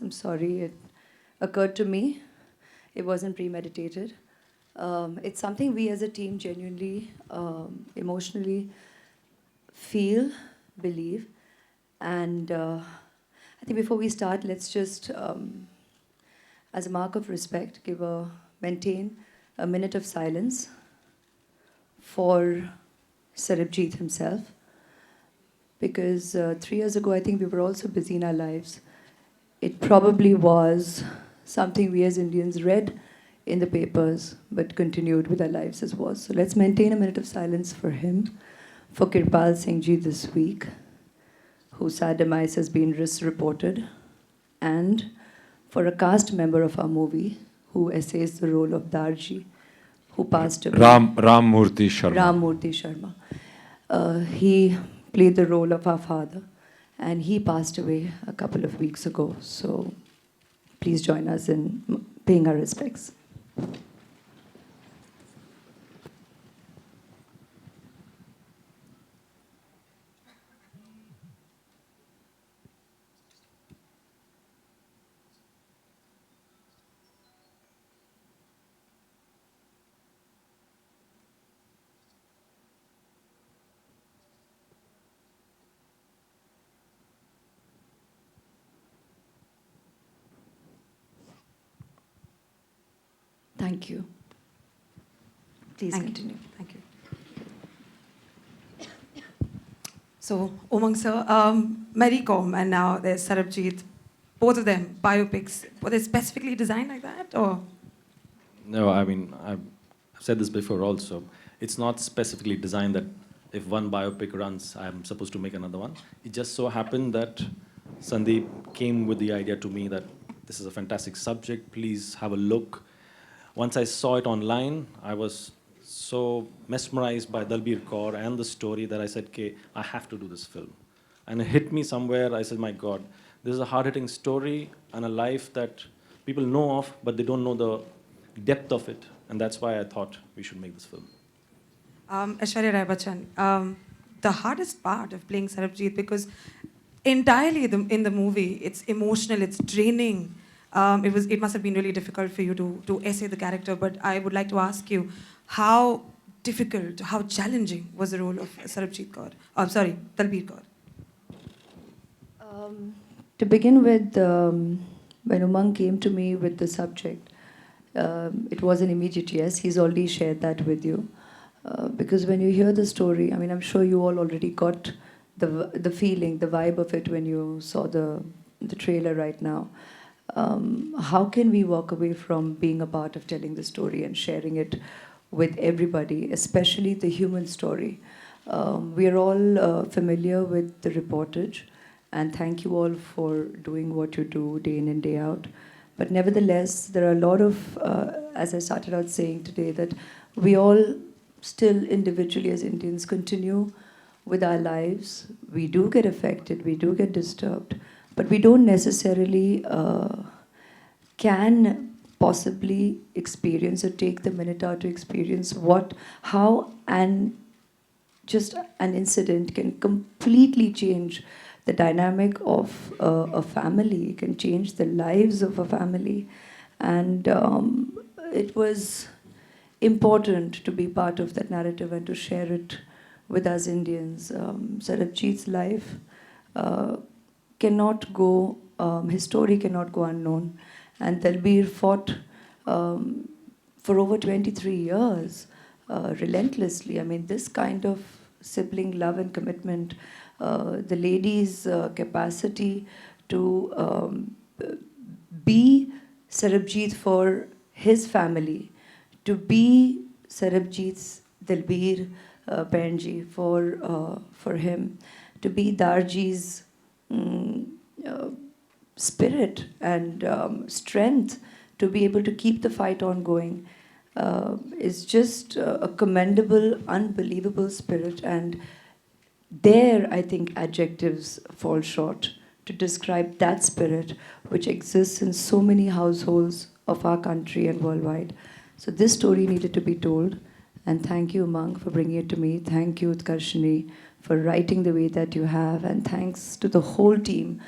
I'm sorry, it occurred to me. It wasn't premeditated. It's something we as a team genuinely, emotionally feel, believe. And I think before we start, let's just, as a mark of respect, maintain a minute of silence for Sarabjit himself. Because 3 years ago, I think we were also busy in our lives. It probably was something we as Indians read in the papers, but continued with our lives as was. So let's maintain a minute of silence for him, for Kirpal Singh Ji this week, whose sad demise has been reported, and for a cast member of our movie who essays the role of Darji, who passed away. Ram Murthy Sharma. Ram Murthy Sharma. He played the role of our father, and he passed away a couple of weeks ago. So please join us in paying our respects. Thank you. Please continue. Thank you. So, Umang sir, Mary Com and now there's Sarabjit, both of them biopics. Were they specifically designed like that, or? No, I mean, I've said this before also. It's not specifically designed that if one biopic runs, I'm supposed to make another one. It just so happened that Sandeep came with the idea to me that this is a fantastic subject, please have a look. Once I saw it online, I was so mesmerized by Dalbir Kaur and the story that I said, okay, I have to do this film. And it hit me somewhere, I said, my God, this is a hard-hitting story and a life that people know of, but they don't know the depth of it. And that's why I thought we should make this film. Aishwarya Bachchan, the hardest part of playing Sarabjit, because entirely in the movie, it's emotional, it's draining. It must have been really difficult for you to essay the character, but I would like to ask you, how difficult, how challenging was the role of Sarabjit Kaur? Dalbir Kaur. To begin with, when Umang came to me with the subject, it was an immediate yes. He's already shared that with you. Because when you hear the story, I mean, I'm sure you all already got the feeling, the vibe of it when you saw the trailer right now. How can we walk away from being a part of telling the story and sharing it with everybody, especially the human story? We are all familiar with the reportage, and thank you all for doing what you do day in and day out. But nevertheless, there are a lot of, as I started out saying today, that we all still individually as Indians continue with our lives. We do get affected, we do get disturbed, but we don't necessarily can possibly experience or take the minute out to experience how just an incident can completely change the dynamic of a family, can change the lives of a family. And it was important to be part of that narrative and to share it with us Indians. Sarabjit's life cannot go, his story cannot go unknown. And Dalbir fought for over 23 years, relentlessly. I mean, this kind of sibling love and commitment, the lady's capacity to be Sarabjit for his family, to be Sarabjit's Dalbir Penji for him, to be Darji's spirit and strength to be able to keep the fight on going is just a commendable, unbelievable spirit. And there, I think, adjectives fall short to describe that spirit which exists in so many households of our country and worldwide. So this story needed to be told. And thank you, Umang, for bringing it to me. Thank you, Utkarshini, for writing the way that you have. And thanks to the whole team